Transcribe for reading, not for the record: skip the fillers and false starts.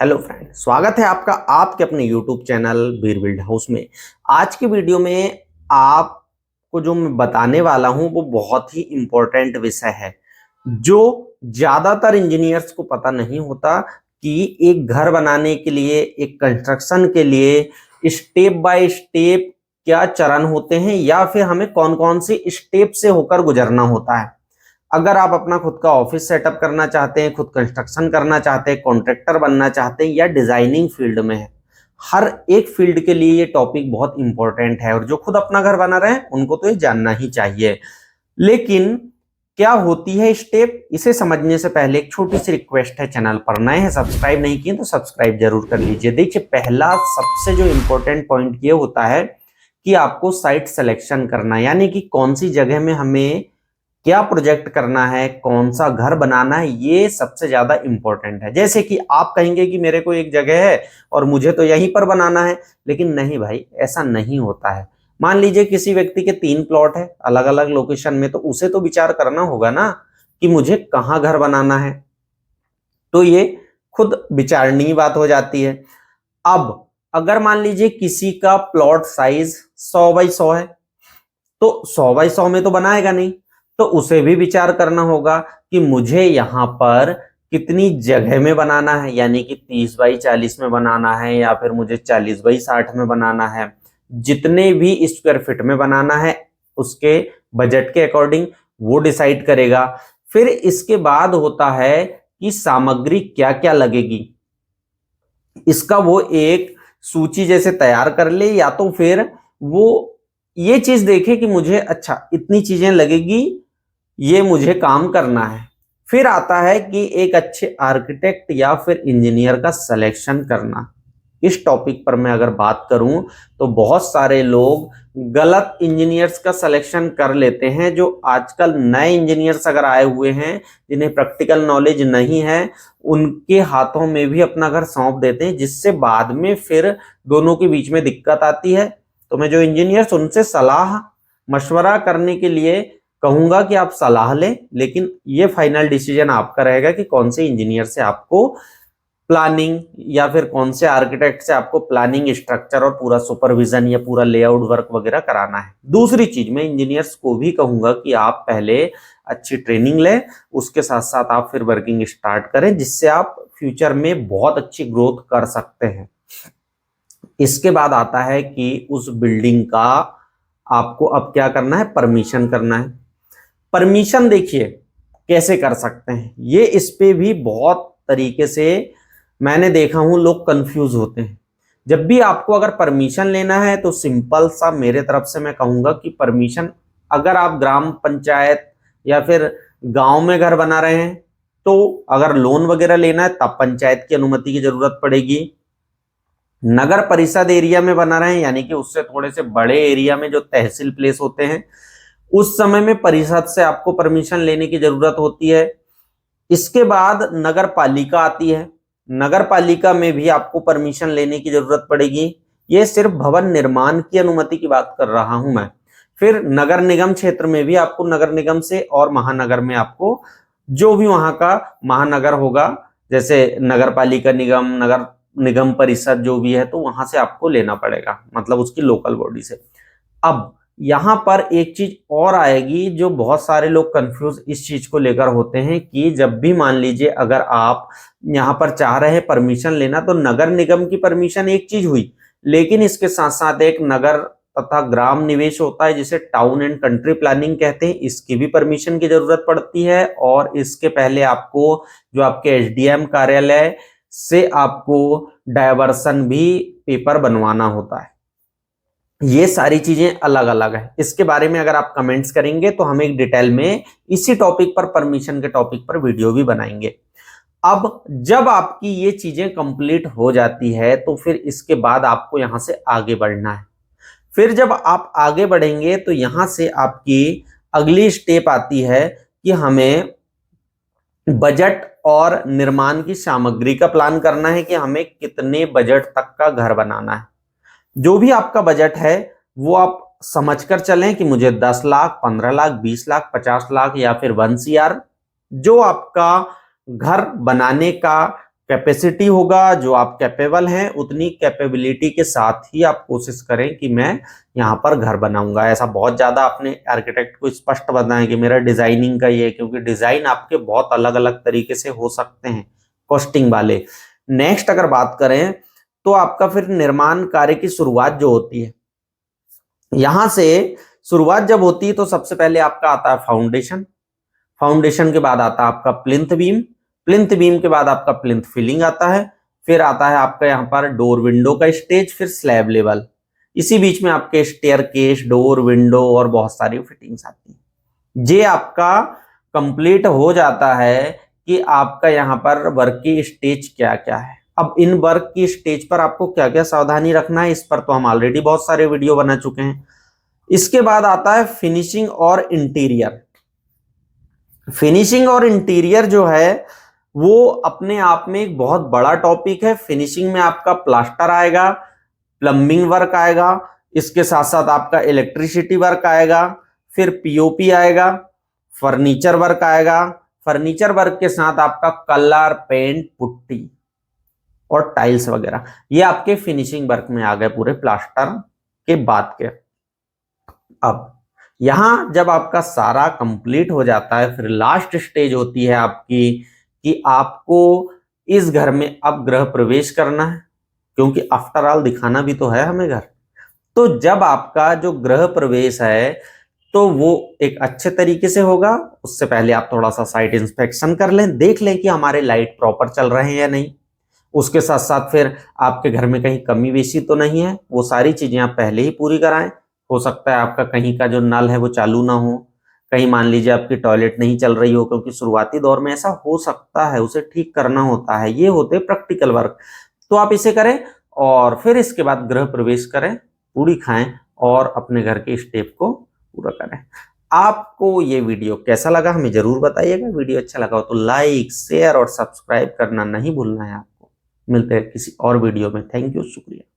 Hello friend, स्वागत है आपका आपके अपने यूट्यूब चैनल बीर बिल्ड हाउस में। आज की वीडियो में आपको जो मैं बताने वाला हूं वो बहुत ही इम्पोर्टेंट विषय है जो ज्यादातर इंजीनियर्स को पता नहीं होता कि एक घर बनाने के लिए, एक कंस्ट्रक्शन के लिए स्टेप बाय स्टेप क्या चरण होते हैं या फिर हमें कौन कौन से स्टेप से होकर गुजरना होता है। अगर आप अपना खुद का ऑफिस सेटअप करना चाहते हैं, खुद कंस्ट्रक्शन करना चाहते हैं, कॉन्ट्रैक्टर बनना चाहते हैं या डिजाइनिंग फील्ड में है, हर एक फील्ड के लिए ये टॉपिक बहुत इंपॉर्टेंट है और जो खुद अपना घर बना रहे हैं उनको तो ये जानना ही चाहिए। लेकिन क्या होती है स्टेप, इसे समझने से पहले एक छोटी सी रिक्वेस्ट है, चैनल पर नए हैं सब्सक्राइब नहीं किए तो सब्सक्राइब जरूर कर लीजिए। देखिए, पहला सबसे जो इंपॉर्टेंट पॉइंट ये होता है कि आपको साइट सिलेक्शन करना, यानी कि कौन सी जगह में हमें क्या प्रोजेक्ट करना है, कौन सा घर बनाना है, ये सबसे ज्यादा इंपॉर्टेंट है। जैसे कि आप कहेंगे कि मेरे को एक जगह है और मुझे तो यहीं पर बनाना है, लेकिन नहीं भाई, ऐसा नहीं होता है। मान लीजिए किसी व्यक्ति के 3 प्लॉट है अलग अलग लोकेशन में, तो उसे तो विचार करना होगा ना कि मुझे कहाँ घर बनाना है, तो ये खुद विचारणीय बात हो जाती है। अब अगर मान लीजिए किसी का प्लॉट साइज 100 बाई 100 है, तो 100 बाई 100 में तो बनाएगा नहीं, तो उसे भी विचार करना होगा कि मुझे यहाँ पर कितनी जगह में बनाना है, यानी कि 30 बाई 40 में बनाना है या फिर मुझे 40 बाई 60 में बनाना है। जितने भी स्क्वायर फीट में बनाना है उसके बजट के अकॉर्डिंग वो डिसाइड करेगा। फिर इसके बाद होता है कि सामग्री क्या क्या लगेगी, इसका वो एक सूची जैसे तैयार कर ले, या तो फिर वो ये चीज देखे कि मुझे अच्छा इतनी चीजें लगेगी, ये मुझे काम करना है। फिर आता है कि एक अच्छे आर्किटेक्ट या फिर इंजीनियर का सिलेक्शन करना। इस टॉपिक पर मैं अगर बात करूं तो बहुत सारे लोग गलत इंजीनियर्स का सिलेक्शन कर लेते हैं। जो आजकल नए इंजीनियर्स अगर आए हुए हैं जिन्हें प्रैक्टिकल नॉलेज नहीं है, उनके हाथों में भी अपना घर सौंप देते हैं, जिससे बाद में फिर दोनों के बीच में दिक्कत आती है। तो मैं जो इंजीनियर्स उनसे सलाह मशवरा करने के लिए कहूंगा कि आप सलाह लें, लेकिन ये फाइनल डिसीजन आपका रहेगा कि कौन से इंजीनियर से आपको प्लानिंग या फिर कौन से आर्किटेक्ट से आपको प्लानिंग, स्ट्रक्चर और पूरा सुपरविजन या पूरा लेआउट वर्क वगैरह कराना है। दूसरी चीज, मैं इंजीनियर्स को भी कहूंगा कि आप पहले अच्छी ट्रेनिंग लें, उसके साथ साथ आप फिर वर्किंग स्टार्ट करें, जिससे आप फ्यूचर में बहुत अच्छी ग्रोथ कर सकते हैं। इसके बाद आता है कि उस बिल्डिंग का आपको अब क्या करना है, परमिशन करना है। परमिशन देखिए कैसे कर सकते हैं, ये इस पे भी बहुत तरीके से मैंने देखा हूं लोग कंफ्यूज होते हैं। जब भी आपको अगर परमिशन लेना है तो सिंपल सा मेरे तरफ से मैं कहूंगा कि परमिशन, अगर आप ग्राम पंचायत या फिर गांव में घर बना रहे हैं तो अगर लोन वगैरह लेना है तब पंचायत की अनुमति की जरूरत पड़ेगी। नगर परिषद एरिया में बना रहे हैं, यानी कि उससे थोड़े से बड़े एरिया में जो तहसील प्लेस होते हैं, उस समय में परिषद से आपको परमिशन लेने की जरूरत होती है। इसके बाद नगर पालिका आती है, नगर पालिका में भी आपको परमिशन लेने की जरूरत पड़ेगी। ये सिर्फ भवन निर्माण की अनुमति की बात कर रहा हूं मैं। फिर नगर निगम क्षेत्र में भी आपको नगर निगम से, और महानगर में आपको जो भी वहां का महानगर होगा, जैसे नगर पालिका निगम, नगर निगम परिषद जो भी है, तो वहां से आपको लेना पड़ेगा, मतलब उसकी लोकल बॉडी से। अब यहां पर एक चीज और आएगी जो बहुत सारे लोग कंफ्यूज इस चीज को लेकर होते हैं कि जब भी मान लीजिए अगर आप यहां पर चाह रहे हैं परमिशन लेना, तो नगर निगम की परमिशन एक चीज हुई, लेकिन इसके साथ साथ एक नगर तथा ग्राम निवेश होता है जिसे टाउन एंड कंट्री प्लानिंग कहते हैं, इसकी भी परमिशन की जरूरत पड़ती है। और इसके पहले आपको जो आपके एसडीएम कार्यालय से आपको डायवर्सन भी पेपर बनवाना होता है। ये सारी चीजें अलग अलग है। इसके बारे में अगर आप कमेंट्स करेंगे तो हम एक डिटेल में इसी टॉपिक पर, परमिशन के टॉपिक पर वीडियो भी बनाएंगे। अब जब आपकी ये चीजें कंप्लीट हो जाती है तो फिर इसके बाद आपको यहां से आगे बढ़ना है। फिर जब आप आगे बढ़ेंगे तो यहां से आपकी अगली स्टेप आती है कि हमें बजट और निर्माण की सामग्री का प्लान करना है कि हमें कितने बजट तक का घर बनाना है। जो भी आपका बजट है वो आप समझकर चलें कि मुझे 10 लाख, 15 लाख, 20 लाख, 50 लाख या फिर 1 CR, जो आपका घर बनाने का कैपेसिटी होगा, जो आप कैपेबल हैं उतनी कैपेबिलिटी के साथ ही आप कोशिश करें कि मैं यहाँ पर घर बनाऊंगा। ऐसा बहुत ज्यादा अपने आर्किटेक्ट को स्पष्ट बताएं कि मेरा डिजाइनिंग का ये है, क्योंकि डिजाइन आपके बहुत अलग अलग तरीके से हो सकते हैं कॉस्टिंग वाले। नेक्स्ट अगर बात करें तो आपका फिर निर्माण कार्य की शुरुआत जो होती है, यहां से शुरुआत जब होती है तो सबसे पहले आपका आता है फाउंडेशन। फाउंडेशन के बाद आता है आपका प्लिंथ बीम। प्लिंथ बीम के बाद आपका प्लिंथ फिलिंग आता है। फिर आता है आपका यहाँ पर डोर विंडो का स्टेज, फिर स्लैब लेवल। इसी बीच में आपके स्टेयर केस, डोर, विंडो और बहुत सारी फिटिंग्स आती हैं। ये आपका कंप्लीट हो जाता है कि आपका यहाँ पर वर्क की स्टेज क्या क्या है। अब इन वर्क की स्टेज पर आपको क्या क्या सावधानी रखना है, इस पर तो हम ऑलरेडी बहुत सारे वीडियो बना चुके हैं। इसके बाद आता है फिनिशिंग और इंटीरियर। फिनिशिंग और इंटीरियर जो है वो अपने आप में एक बहुत बड़ा टॉपिक है। फिनिशिंग में आपका प्लास्टर आएगा, प्लम्बिंग वर्क आएगा, इसके साथ साथ आपका इलेक्ट्रिसिटी वर्क आएगा, फिर पीओपी आएगा, फर्नीचर वर्क आएगा। फर्नीचर वर्क के साथ आपका कलर, पेंट, पुट्टी और टाइल्स वगैरह, ये आपके फिनिशिंग वर्क में आ गए पूरे प्लास्टर के बाद के। अब यहां जब आपका सारा कंप्लीट हो जाता है, फिर लास्ट स्टेज होती है आपकी कि आपको इस घर में अब गृह प्रवेश करना है, क्योंकि आफ्टर ऑल दिखाना भी तो है हमें घर। तो जब आपका जो गृह प्रवेश है तो वो एक अच्छे तरीके से होगा। उससे पहले आप थोड़ा सा साइट इंस्पेक्शन कर लें, देख लें कि हमारे लाइट प्रॉपर चल रहे हैं या नहीं। उसके साथ साथ फिर आपके घर में कहीं कमी बेशी तो नहीं है, वो सारी चीजें आप पहले ही पूरी कराएं। हो सकता है आपका कहीं का जो नल है वो चालू ना हो, कहीं मान लीजिए आपकी टॉयलेट नहीं चल रही हो, क्योंकि शुरुआती दौर में ऐसा हो सकता है, उसे ठीक करना होता है। ये होते प्रैक्टिकल वर्क। तो आप इसे करें और फिर इसके बाद गृह प्रवेश करें, पूड़ी खाएं और अपने घर के स्टेप को पूरा करें। आपको ये वीडियो कैसा लगा हमें जरूर बताइएगा। वीडियो अच्छा लगा हो तो लाइक, शेयर और सब्सक्राइब करना नहीं भूलना है आपको। मिलते हैं किसी और वीडियो में। थैंक यू, शुक्रिया।